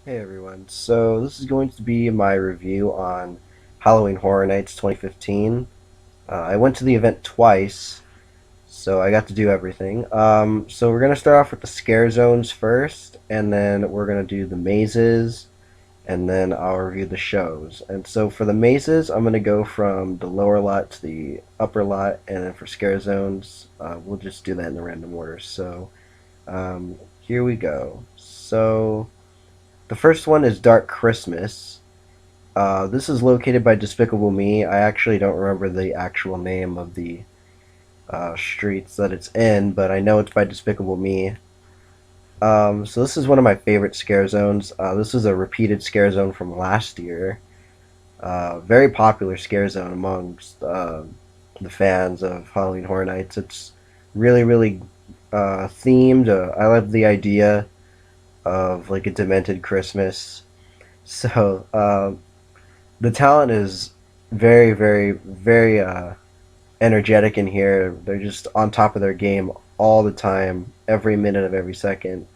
Hey everyone, so this is going to be my review on Halloween Horror Nights 2015. I went to the event twice, so I got to do everything. So we're going to start off with the scare zones first, and then we're going to do the mazes, and then I'll review the shows. And so for the mazes, I'm going to go from the lower lot to the upper lot, and then for scare zones, we'll just do that in the random order. So here we go. So the first one is Dark Christmas. This is located by Despicable Me. I actually don't remember the actual name of the streets that it's in, but I know it's by Despicable Me. So this is one of my favorite scare zones. This is a repeated scare zone from last year. Very popular scare zone amongst the fans of Halloween Horror Nights. It's really themed. I love the idea of like a demented Christmas. So the talent is very energetic in here. They're just on top of their game all the time, every minute of every second.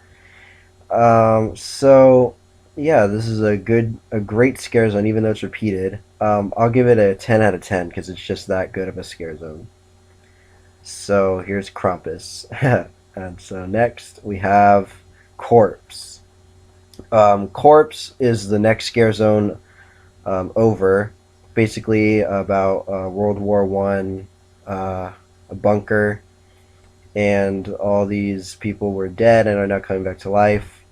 So yeah, this is a great scare zone, even though it's repeated. I'll give it a 10 out of 10 because it's just that good of a scare zone. So here's Krampus, and so next we have Corpse. Corpse is the next scare zone over, basically about World War I, a bunker, and all these people were dead and are now coming back to life.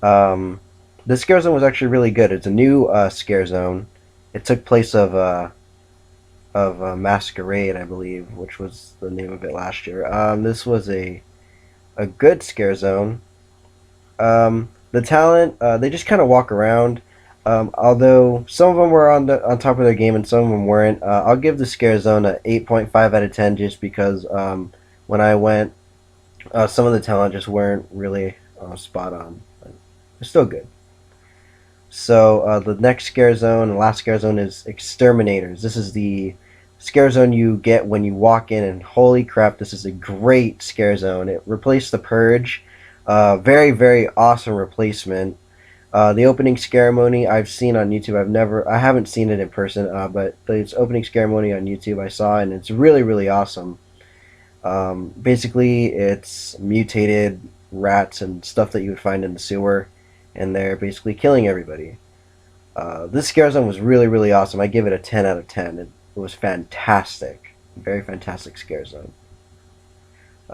Um, this scare zone was actually really good. It's a new scare zone. It took place of Masquerade, I believe, which was the name of it last year. This was a good scare zone. The talent, they just kind of walk around. Although some of them were on top of their game and some of them weren't. I'll give the Scare Zone a 8.5 out of 10 just because when I went, some of the talent just weren't really spot on. But it's still good. So the next Scare Zone, the last Scare Zone is Exterminators. This is the Scare Zone you get when you walk in, and holy crap, this is a great Scare Zone. It replaced the Purge. Very awesome replacement. The opening ceremony I've seen on YouTube. I haven't seen it in person, but the opening ceremony on YouTube I saw, and it's really awesome. Basically, it's mutated rats and stuff that you would find in the sewer, and they're basically killing everybody. This scare zone was really awesome. I give it a 10 out of 10. It was fantastic, very fantastic scare zone.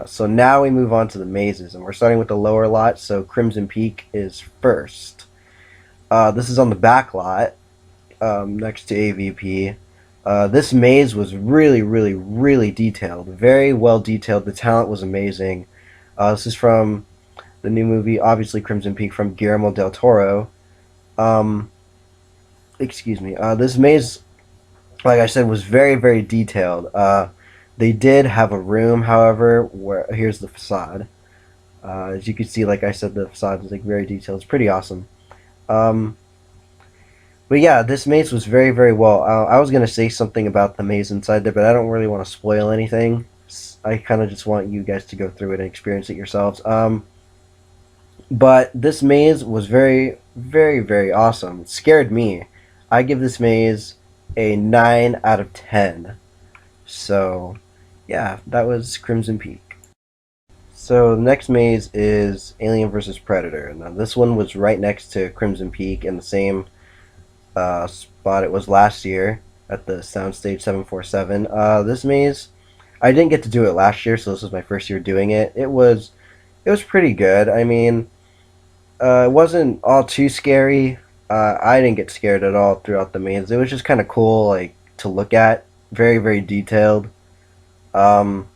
So now we move on to the mazes, and we're starting with the lower lot. So Crimson Peak is first. This is on the back lot, next to AvP. This maze was really detailed, very well detailed. The talent was amazing. This is from the new movie, obviously Crimson Peak, from Guillermo del Toro. Um, excuse me. This maze, like I said, was very detailed. They did have a room, however, where here's the facade. As you can see, like I said, the facade is like very detailed. It's pretty awesome. Um, but yeah, this maze was very well. I was gonna say something about the maze inside there, but I don't really want to spoil anything. I kind of just want you guys to go through it and experience it yourselves. But this maze was very awesome. It scared me. I give this maze a 9 out of 10. So, yeah, that was Crimson Peak. So the next maze is Alien vs Predator. Now this one was right next to Crimson Peak in the same spot it was last year at the Soundstage 747. This maze, I didn't get to do it last year, so this was my first year doing it. It was pretty good. I mean, it wasn't all too scary. I didn't get scared at all throughout the maze. It was just kind of cool, like to look at. Very detailed. Um,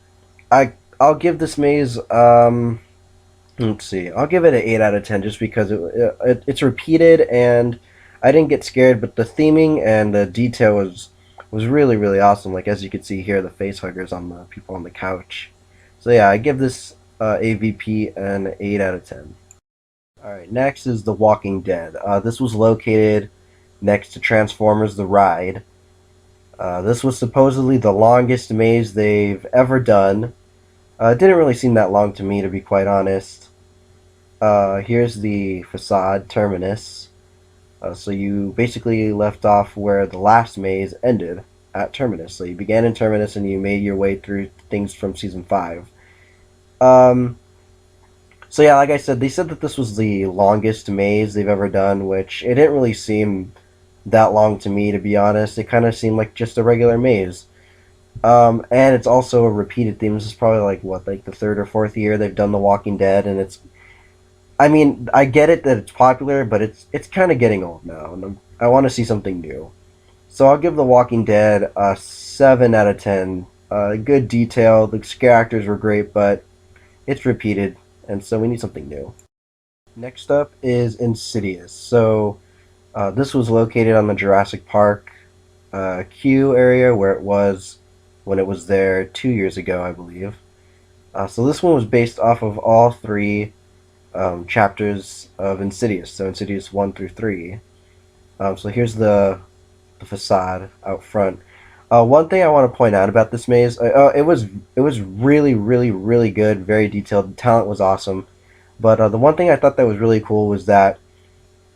I'll give this maze. Let's see. I'll give it an 8 out of 10 just because it's repeated and I didn't get scared, but the theming and the detail was really awesome. Like as you can see here, the face huggers on the people on the couch. So yeah, I give this AvP an 8 out of 10. All right, next is The Walking Dead. This was located next to Transformers: The Ride. This was supposedly the longest maze they've ever done. It didn't really seem that long to me, to be quite honest. Here's the facade terminus. So you basically left off where the last maze ended at Terminus. So you began in Terminus and you made your way through things from season 5. Um, so yeah, like I said, they said that this was the longest maze they've ever done, which it didn't really seem that long to me, to be honest. It kind of seemed like just a regular maze. And it's also a repeated theme. This is probably like what, like the third or fourth year they've done The Walking Dead, and it's. I mean, I get it that it's popular, but it's kind of getting old now, and I want to see something new. So I'll give The Walking Dead a 7 out of 10. Good detail. The scare actors were great, but it's repeated, and so we need something new. Next up is Insidious. So this was located on the Jurassic Park queue area where it was when it was there 2 years ago, I believe. So this one was based off of all three chapters of Insidious, so Insidious 1 through 3. So here's the facade out front. One thing I want to point out about this maze, it was really really really good, very detailed. The talent was awesome, but the one thing I thought that was really cool was that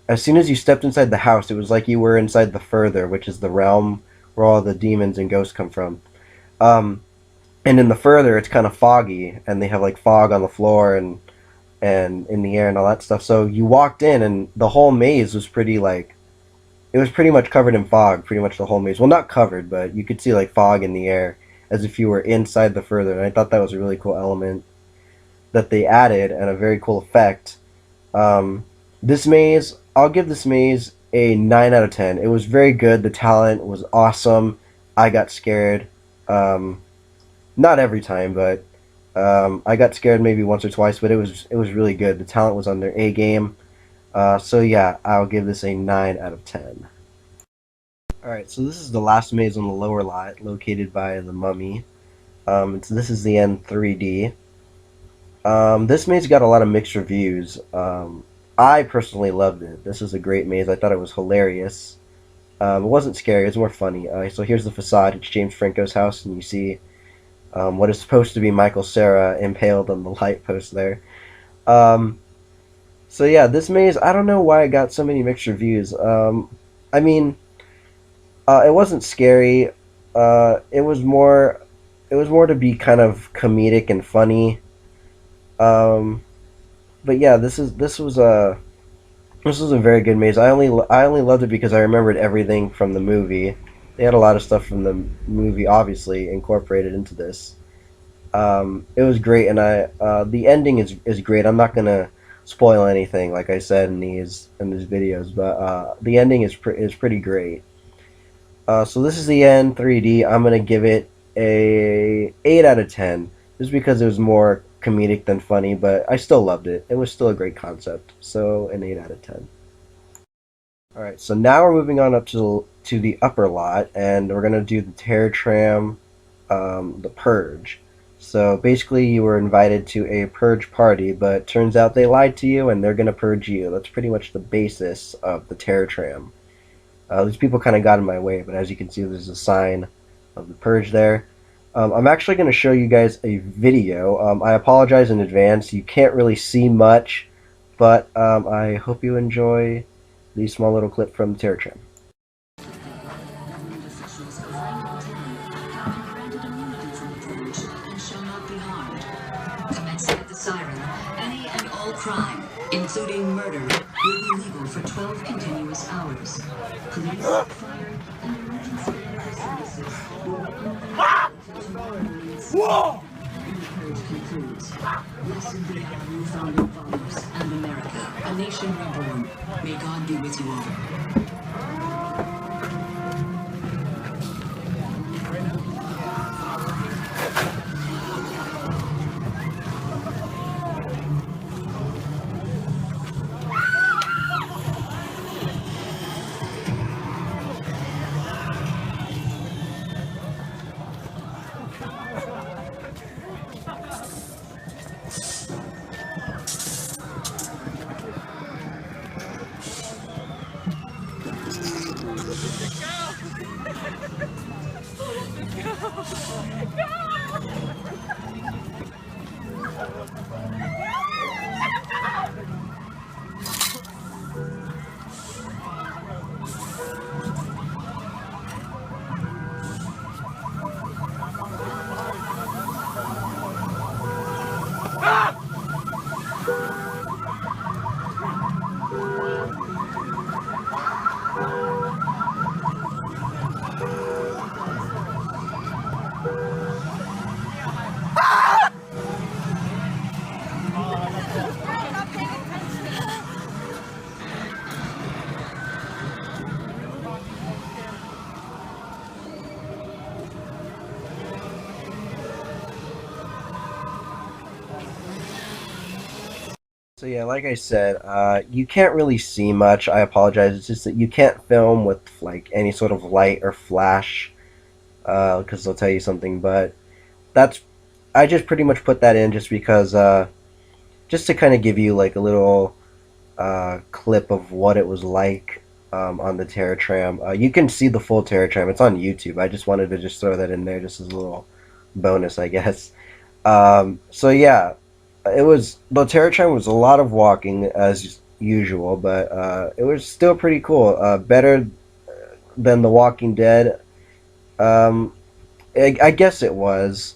as soon as you stepped inside the house, it was like you were inside the Further, which is the realm where all the demons and ghosts come from. Um, and in the Further, it's kind of foggy, and they have like fog on the floor and in the air and all that stuff. So you walked in, and the whole maze was pretty like it was pretty much covered in fog, pretty much the whole maze. Well, not covered, but you could see like fog in the air as if you were inside the Further. And I thought that was a really cool element that they added and a very cool effect. Um, this maze, I'll give this maze a 9 out of 10. It was very good. The talent was awesome. I got scared. Um, Not every time, but I got scared maybe once or twice. But it was really good. The talent was on their A game. So yeah, I'll give this a 9 out of 10. Alright, so this is the last maze on the lower lot, located by the Mummy. This is the end 3D. This maze got a lot of mixed reviews. I personally loved it. This is a great maze. I thought it was hilarious. It wasn't scary, it was more funny. So here's the facade. It's James Franco's house, and you see what is supposed to be Michael Cera impaled on the light post there. Um, so yeah, this maze, I don't know why it got so many mixed reviews. I mean, it wasn't scary. It was more to be kind of comedic and funny. Um, but yeah, this was a very good maze. I only loved it because I remembered everything from the movie. They had a lot of stuff from the movie, obviously, incorporated into this. It was great, and the ending is great. I'm not gonna spoil anything, like I said in these videos, but the ending is pretty great. So this is the end 3D. I'm gonna give it a 8 out of 10, just because it was more comedic than funny, but I still loved it. It was still a great concept, so an 8 out of 10. All right, so now we're moving on up to the upper lot, and we're gonna do the Tram, the Purge. So basically, you were invited to a Purge party, but turns out they lied to you, and they're gonna purge you. That's pretty much the basis of the Tram. These people kind of got in my way, but as you can see, there's a sign of the Purge there. I'm actually going to show you guys a video. I apologize in advance. You can't really see much, but I hope you enjoy the small little clip from Tram. Crime, including murder, will be legal for 12 continuous hours. Police, fire, and emergency services will be Whoa! And the Purge concludes. Blessed be our new founding fathers and America, a nation reborn. May God be with you all. So yeah, like I said, you can't really see much. I apologize. It's just that you can't film with like any sort of light or flash, because they'll tell you something. But that's I just pretty much put that in just because, just to kind of give you like a little clip of what it was like on the Terra Tram. You can see the full Terra Tram. It's on YouTube. I just wanted to just throw that in there just as a little bonus, I guess. So yeah, it was the Terra Tram was a lot of walking as usual, but it was still pretty cool. Better than The Walking Dead. Um, I guess it was.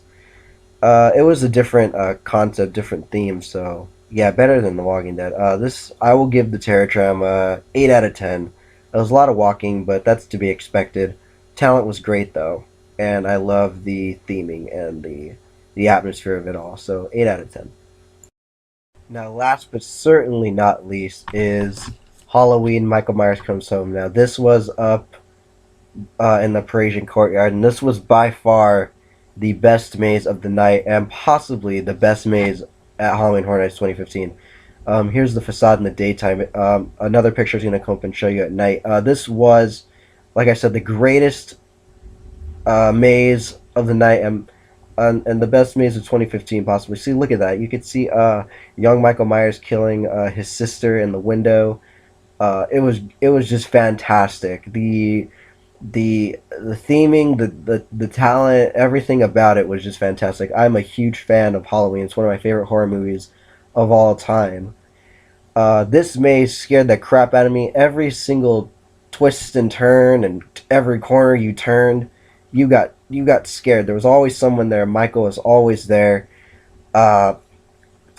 It was a different concept, different theme. So yeah, better than The Walking Dead. This I will give the Terror Tram 8 out of 10. It was a lot of walking, but that's to be expected. Talent was great though, and I love the theming and the atmosphere of it all. So 8 out of 10. Now, last but certainly not least is Halloween. Michael Myers Comes Home. Now, this was up in the Parisian courtyard, and this was by far the best maze of the night, and possibly the best maze at Halloween Horror Nights 2015. Here's the facade in the daytime. Another picture is going to come up and show you at night. This was, like I said, the greatest maze of the night, and the best maze of 2015 possibly. See, look at that. You could see young Michael Myers killing his sister in the window. It was just fantastic. The theming, the talent, everything about it was just fantastic. I'm a huge fan of Halloween. It's one of my favorite horror movies of all time. This maze scared the crap out of me. Every single twist and turn and every corner you turned, you got scared. There was always someone there. Michael was always there. Uh,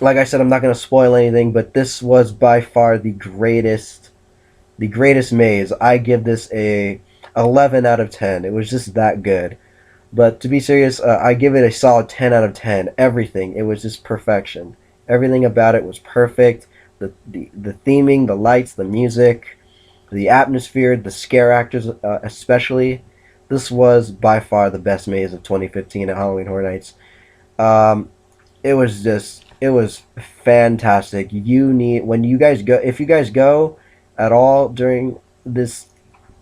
like I said, I'm not going to spoil anything, but this was by far the greatest maze. I give this a 11 out of 10. It was just that good. But to be serious, I give it a solid 10 out of 10. Everything. It was just perfection. Everything about it was perfect. The theming, the lights, the music, the atmosphere, the scare actors, especially. This was by far the best maze of 2015 at Halloween Horror Nights. Um, it was fantastic. When you guys go, if you guys go at all during this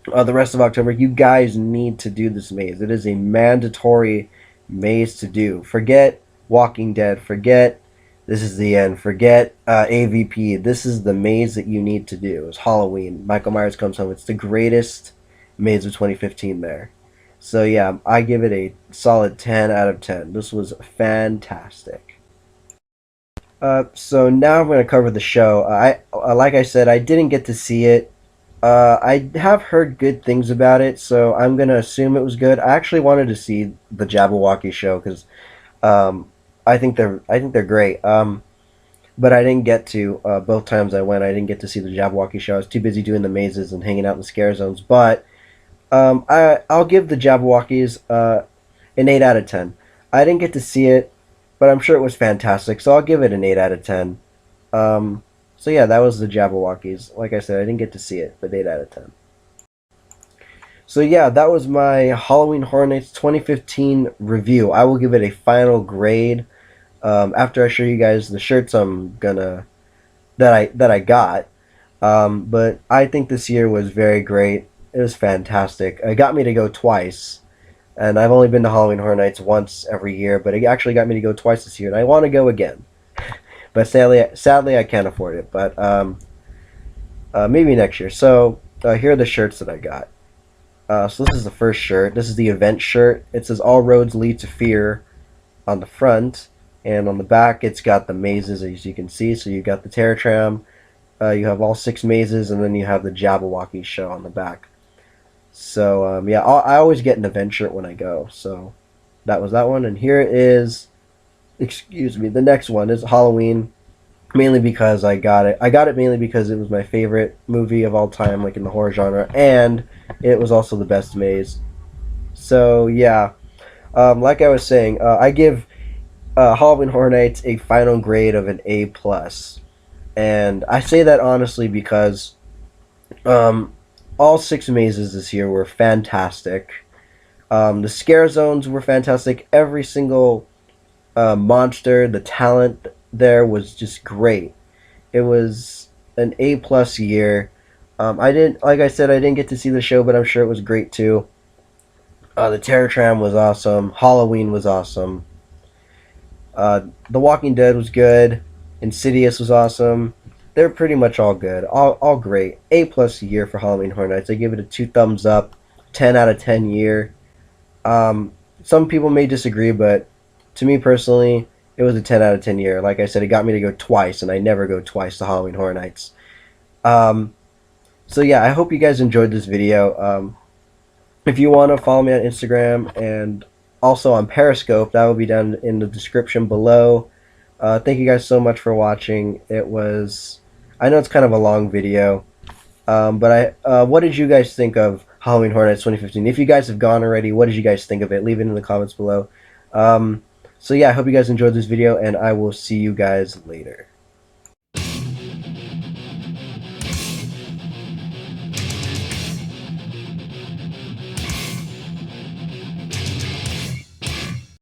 the rest of October, you guys need to do this maze. It is a mandatory maze to do. Forget Walking Dead. Forget This Is the End. Forget AvP. This is the maze that you need to do. It's Halloween. Michael Myers Comes Home. It's the greatest maze of 2015 there. So yeah, I give it a solid 10 out of 10. This was fantastic. So now I'm going to cover the show. Like I said, I didn't get to see it. I have heard good things about it, so I'm gonna assume it was good. I actually wanted to see the Jabbawockeez show because um, I think they're great. But I didn't get to both times I went. I didn't get to see the Jabbawockeez show. I was too busy doing the mazes and hanging out in the scare zones. But I'll give the Jabbawockeez an 8 out of 10. I didn't get to see it, but I'm sure it was fantastic. So I'll give it an 8 out of 10. Um, so yeah, that was the Jabbawockeez. Like I said, I didn't get to see it, but 8 out of 10. So yeah, that was my Halloween Horror Nights 2015 review. I will give it a final grade after I show you guys the shirts that I got. But I think this year was very great. It was fantastic. It got me to go twice, and I've only been to Halloween Horror Nights once every year, but it actually got me to go twice this year, and I want to go again. But sadly, I can't afford it. But maybe next year. So here are the shirts that I got. So this is the first shirt. This is the event shirt. It says "All roads lead to fear" on the front, and on the back, it's got the mazes as you can see. So you got the Terror Tram, you have all 6 mazes, and then you have the Jabbawockeez show on the back. So yeah, I always get an event shirt when I go. So that was that one, and here is, excuse me, the next one is Halloween. Mainly because I got it. I got it mainly because it was my favorite movie of all time, like in the horror genre, and it was also the best maze. So yeah, like I was saying, I give Halloween Horror Nights a final grade of an A plus, and I say that honestly because um, all 6 mazes this year were fantastic. The scare zones were fantastic. Every single monster, the talent there was just great. It was an A+ year. I didn't, like I said, I didn't get to see the show, but I'm sure it was great too. The Terror Tram was awesome. Halloween was awesome. The Walking Dead was good. Insidious was awesome. They're pretty much all good. All great. A+ year for Halloween Horror Nights. I give it a 2 thumbs up. 10 out of 10 year. Some people may disagree, but to me personally, it was a 10 out of 10 year. Like I said, it got me to go twice, and I never go twice to Halloween Horror Nights. Um, so yeah, I hope you guys enjoyed this video. If you want to follow me on Instagram and also on Periscope, that will be down in the description below. Thank you guys so much for watching. I know it's kind of a long video, what did you guys think of Halloween Horror Nights 2015? If you guys have gone already, what did you guys think of it? Leave it in the comments below. So yeah, I hope you guys enjoyed this video, and I will see you guys later.